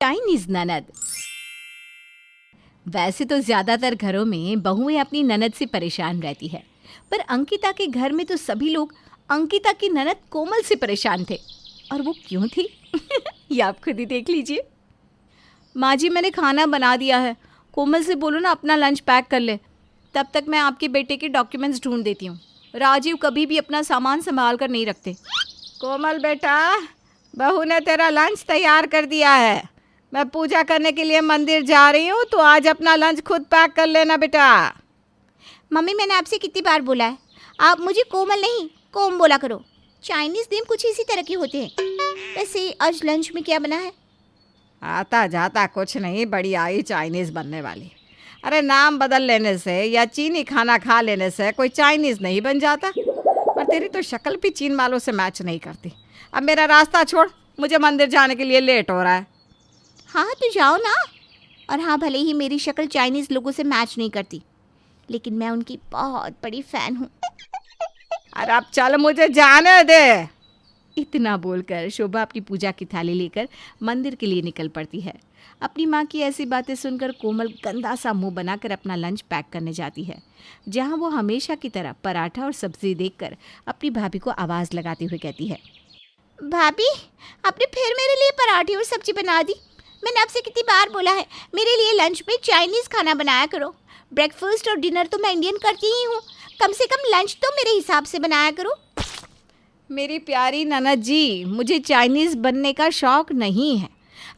Chinese ननद। वैसे तो ज्यादातर घरों में बहुएं अपनी ननद से परेशान रहती है, पर अंकिता के घर में तो सभी लोग अंकिता की ननद कोमल से परेशान थे। और वो क्यों थी ये आप खुद ही देख लीजिए। माँ जी, मैंने खाना बना दिया है, कोमल से बोलो ना अपना लंच पैक कर ले, तब तक मैं आपके बेटे के डॉक्यूमेंट्स ढूंढ देती हूँ। राजीव कभी भी अपना सामान संभाल कर नहीं रखते। कोमल बेटा, बहू ने तेरा लंच तैयार कर दिया है। मैं पूजा करने के लिए मंदिर जा रही हूँ, तो आज अपना लंच खुद पैक कर लेना बेटा। मम्मी, मैंने आपसे कितनी बार बोला है, आप मुझे कोमल नहीं कोम बोला करो। चाइनीज नेम कुछ इसी तरह के होते हैं। वैसे आज लंच में क्या बना है? आता जाता कुछ नहीं, बड़ी आई चाइनीज़ बनने वाली। अरे नाम बदल लेने से या चीनी खाना खा लेने से कोई चाइनीज़ नहीं बन जाता। पर तेरी तो शक्ल भी चीन वालों से मैच नहीं करती। अब मेरा रास्ता छोड़, मुझे मंदिर जाने के लिए लेट हो रहा है। हाँ तो जाओ ना। और हाँ, भले ही मेरी शक्ल चाइनीज़ लोगों से मैच नहीं करती, लेकिन मैं उनकी बहुत बड़ी फ़ैन हूँ। अरे अब चल, मुझे जाने दे। इतना बोलकर शोभा अपनी पूजा की थाली लेकर मंदिर के लिए निकल पड़ती है। अपनी माँ की ऐसी बातें सुनकर कोमल गंदा सा मुंह बनाकर अपना लंच पैक करने जाती है, जहाँ वो हमेशा की तरह पराठा और सब्जी देखकर अपनी भाभी को आवाज़ लगाते हुए कहती है, भाभी, आपने फिर मेरे लिए पराठे और सब्जी बना दी। मैंने आपसे कितनी बार बोला है मेरे लिए लंच में चाइनीज़ खाना बनाया करो। ब्रेकफास्ट और डिनर तो मैं इंडियन करती ही हूँ, कम से कम लंच तो मेरे हिसाब से बनाया करो। मेरी प्यारी ननद जी, मुझे चाइनीज़ बनने का शौक़ नहीं है।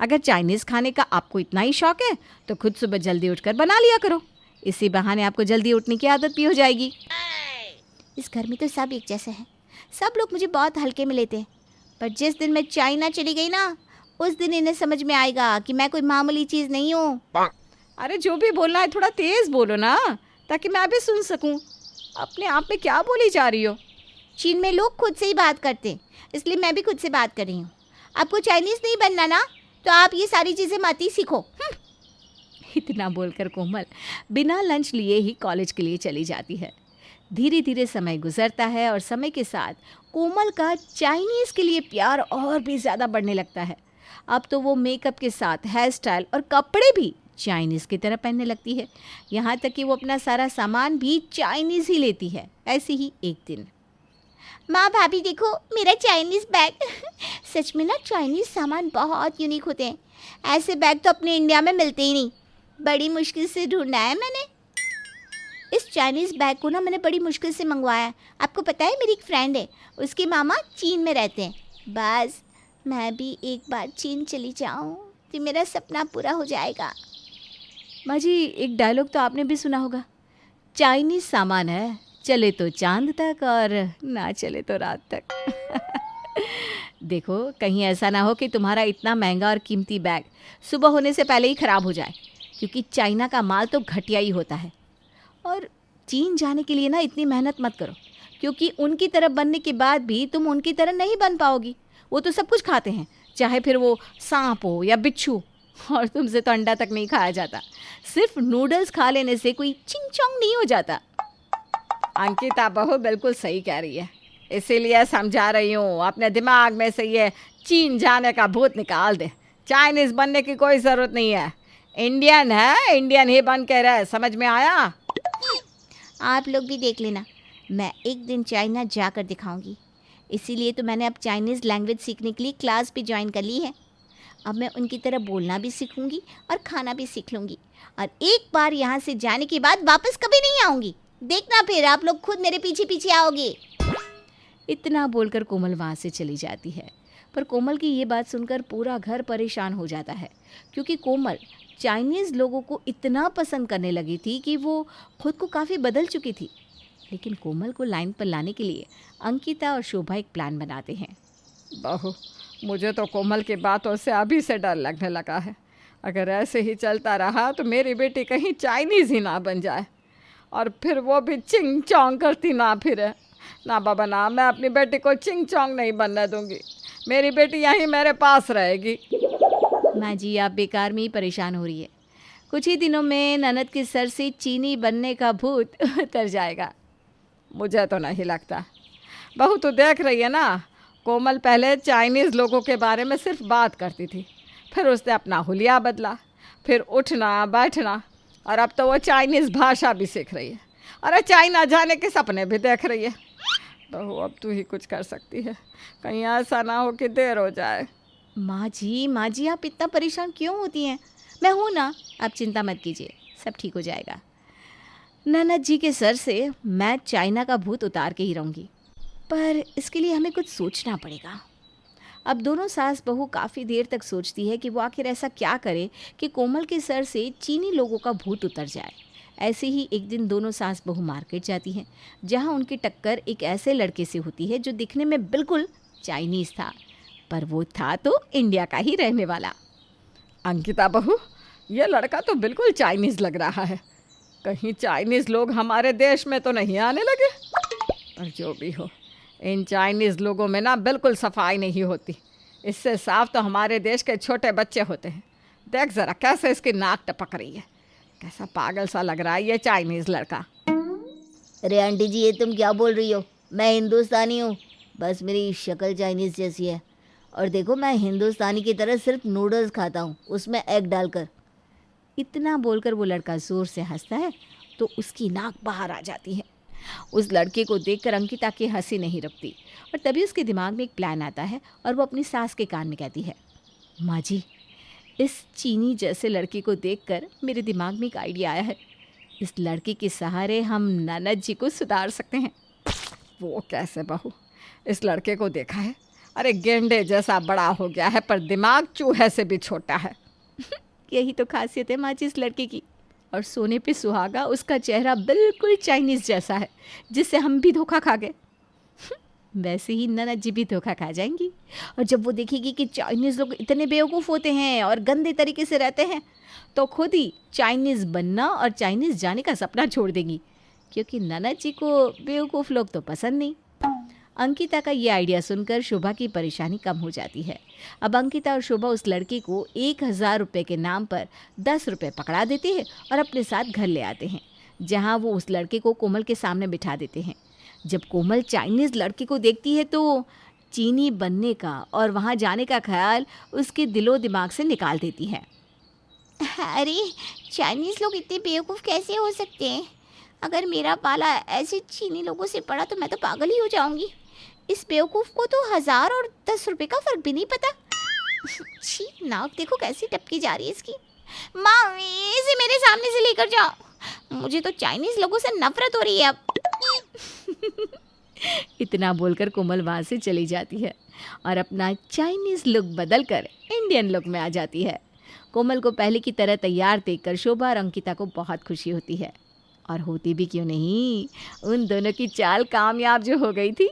अगर चाइनीज़ खाने का आपको इतना ही शौक़ है तो खुद सुबह जल्दी उठकर बना लिया करो। इसी बहाने आपको जल्दी उठने की आदत भी हो जाएगी। इस घर में तो सब एक जैसे हैं, सब लोग मुझे बहुत हल्के में लेते हैं, पर जिस दिन मैं चाइना चली गई ना, उस दिन इन्हें समझ में आएगा कि मैं कोई मामूली चीज़ नहीं हूँ। अरे जो भी बोलना है थोड़ा तेज़ बोलो ना, ताकि मैं भी सुन सकूँ। अपने आप में क्या बोली जा रही हो? चीन में लोग खुद से ही बात करते हैं, इसलिए मैं भी खुद से बात कर रही हूँ। आपको चाइनीज़ नहीं बनना ना, तो आप ये सारी चीज़ें मत ही सीखो। इतना बोलकर कोमल बिना लंच लिए ही कॉलेज के लिए चली जाती है। धीरे धीरे समय गुजरता है और समय के साथ कोमल का चाइनीज़ के लिए प्यार और भी ज़्यादा बढ़ने लगता है। अब तो वो मेकअप के साथ हेयर स्टाइल और कपड़े भी चाइनीज़ की तरह पहनने लगती है। यहाँ तक कि वो अपना सारा सामान भी चाइनीज़ ही लेती है। ऐसे ही एक दिन, माँ भाभी देखो मेरा चाइनीज़ बैग। सच में ना चाइनीज़ सामान बहुत यूनिक होते हैं। ऐसे बैग तो अपने इंडिया में मिलते ही नहीं, बड़ी मुश्किल से ढूंढा है मैंने। इस चाइनीज़ बैग को ना मैंने बड़ी मुश्किल से मंगवाया है। आपको पता है, मेरी एक फ्रेंड है, उसके मामा चीन में रहते हैं। बस मैं भी एक बार चीन चली जाऊँ तो मेरा सपना पूरा हो जाएगा। माँ जी, एक डायलॉग तो आपने भी सुना होगा, चाइनीज़ सामान है, चले तो चांद तक और ना चले तो रात तक। देखो, कहीं ऐसा ना हो कि तुम्हारा इतना महंगा और कीमती बैग सुबह होने से पहले ही ख़राब हो जाए, क्योंकि चाइना का माल तो घटिया ही होता है। और चीन जाने के लिए ना इतनी मेहनत मत करो, क्योंकि उनकी तरह बनने के बाद भी तुम उनकी तरह नहीं बन पाओगी। वो तो सब कुछ खाते हैं, चाहे फिर वो सांप हो या बिच्छू, और तुमसे तो अंडा तक नहीं खाया जाता। सिर्फ नूडल्स खा लेने से कोई चिंग चोंग नहीं हो जाता। अंकिता बहू बिल्कुल सही कह रही है, इसीलिए समझा रही हूँ, अपने दिमाग में से ये चीन जाने का भूत निकाल दे। चाइनीज़ बनने की कोई ज़रूरत नहीं है, इंडियन है, इंडियन ही बन के रहे। समझ में आया? आप लोग भी देख लेना, मैं एक दिन चाइना जाकर दिखाऊंगी। इसीलिए तो मैंने अब चाइनीज़ लैंग्वेज सीखने के लिए क्लास भी ज्वाइन कर ली है। अब मैं उनकी तरह बोलना भी सीखूंगी और खाना भी सीख लूँगी, और एक बार यहाँ से जाने के बाद वापस कभी नहीं आऊँगी। देखना फिर आप लोग खुद मेरे पीछे पीछे आओगे। इतना बोलकर कोमल वहाँ से चली जाती है। पर कोमल की ये बात सुनकर पूरा घर परेशान हो जाता है, क्योंकि कोमल चाइनीज़ लोगों को इतना पसंद करने लगी थी कि वो खुद को काफ़ी बदल चुकी थी। लेकिन कोमल को लाइन पर लाने के लिए अंकिता और शोभा एक प्लान बनाते हैं। बहू, मुझे तो कोमल की बातों से अभी से डर लगने लगा है। अगर ऐसे ही चलता रहा तो मेरी बेटी कहीं चाइनीज़ ही ना बन जाए, और फिर वो भी चिंग चोंग करती ना फिरे। ना बाबा ना, मैं अपनी बेटी को चिंग चोंग नहीं बनने दूंगी। मेरी बेटी यहीं मेरे पास रहेगी। माँ जी, आप बेकार में ही परेशान हो रही है। कुछ ही दिनों में ननद के सर से चीनी बनने का भूत उतर जाएगा। मुझे तो नहीं लगता। बहू तो देख रही है ना, कोमल पहले चाइनीज़ लोगों के बारे में सिर्फ बात करती थी, फिर उसने अपना हुलिया बदला, फिर उठना बैठना, और अब तो वो चाइनीज़ भाषा भी सीख रही है। अरे चाइना जाने के सपने भी देख रही है। बहू अब तू ही कुछ कर सकती है, कहीं ऐसा ना हो कि देर हो जाए। माँ जी आप इतना परेशान क्यों होती हैं? मैं हूँ ना, आप चिंता मत कीजिए, सब ठीक हो जाएगा। ननद जी के सर से मैं चाइना का भूत उतार के ही रहूँगी, पर इसके लिए हमें कुछ सोचना पड़ेगा। अब दोनों सास बहू काफ़ी देर तक सोचती है कि वो आखिर ऐसा क्या करे कि कोमल के सर से चीनी लोगों का भूत उतर जाए। ऐसे ही एक दिन दोनों सास बहू मार्केट जाती हैं, जहाँ उनकी टक्कर एक ऐसे लड़के से होती है जो दिखने में बिल्कुल चाइनीज़ था, पर वो था तो इंडिया का ही रहने वाला। अंकिता बहू, ये लड़का तो बिल्कुल चाइनीज़ लग रहा है। कहीं चाइनीज़ लोग हमारे देश में तो नहीं आने लगे? पर जो भी हो, इन चाइनीज़ लोगों में ना बिल्कुल सफाई नहीं होती। इससे साफ तो हमारे देश के छोटे बच्चे होते हैं। देख ज़रा कैसे इसकी नाक टपक रही है, कैसा पागल सा लग रहा है ये चाइनीज़ लड़का। अरे आंटी जी, ये तुम क्या बोल रही हो? मैं हिंदुस्तानी हूँ, बस मेरी शक्ल चाइनीज़ जैसी है। और देखो, मैं हिंदुस्तानी की तरह सिर्फ नूडल्स खाता हूँ, उसमें एग डालकर। इतना बोलकर वो लड़का ज़ोर से हंसता है तो उसकी नाक बाहर आ जाती है। उस लड़के को देखकर अंकिता की हंसी नहीं रुकती, और तभी उसके दिमाग में एक प्लान आता है और वो अपनी सास के कान में कहती है, माँ जी, इस चीनी जैसे लड़के को देखकर मेरे दिमाग में एक आइडिया आया है। इस लड़के के सहारे हम ननद जी को सुधार सकते हैं। वो कैसे बहू? इस लड़के को देखा है? अरे गेंडे जैसा बड़ा हो गया है, पर दिमाग चूहे से भी छोटा है। यही तो खासियत है माँ जी इस लड़के की। और सोने पे सुहागा, उसका चेहरा बिल्कुल चाइनीज़ जैसा है, जिससे हम भी धोखा खा गए। वैसे ही ननद जी भी धोखा खा जाएंगी, और जब वो देखेगी कि चाइनीज़ लोग इतने बेवकूफ़ होते हैं और गंदे तरीके से रहते हैं, तो खुद ही चाइनीज़ बनना और चाइनीज़ जाने का सपना छोड़ देंगी, क्योंकि ननद जी को बेवकूफ़ लोग तो पसंद नहीं। अंकिता का ये आइडिया सुनकर शोभा की परेशानी कम हो जाती है। अब अंकिता और शोभा उस लड़के को 1000 रुपये के नाम पर 10 रुपये पकड़ा देते हैं और अपने साथ घर ले आते हैं, जहां वो उस लड़के को कोमल के सामने बिठा देते हैं। जब कोमल चाइनीज़ लड़के को देखती है तो चीनी बनने का और वहां जाने का ख्याल उसके दिलो दिमाग से निकाल देती है। अरे, चाइनीज़ लोग इतने बेवकूफ़ कैसे हो सकते हैं? अगर मेरा पाला ऐसे चीनी लोगों से पड़ा तो मैं तो पागल ही हो जाऊंगी। इस बेवकूफ़ को तो 1000 और 10 रुपए का फ़र्क भी नहीं पता। छी, नाक देखो कैसी टपकी जा रही है इसकी। माँ, इसे मेरे सामने से लेकर जाओ, मुझे तो चाइनीज़ लोगों से नफरत हो रही है अब। इतना बोलकर कोमल वहाँ से चली जाती है और अपना चाइनीज़ लुक बदल कर इंडियन लुक में आ जाती है। कोमल को पहले की तरह तैयार देखकर शोभा और अंकिता को बहुत खुशी होती है, और होती भी क्यों नहीं, उन दोनों की चाल कामयाब जो हो गई थी।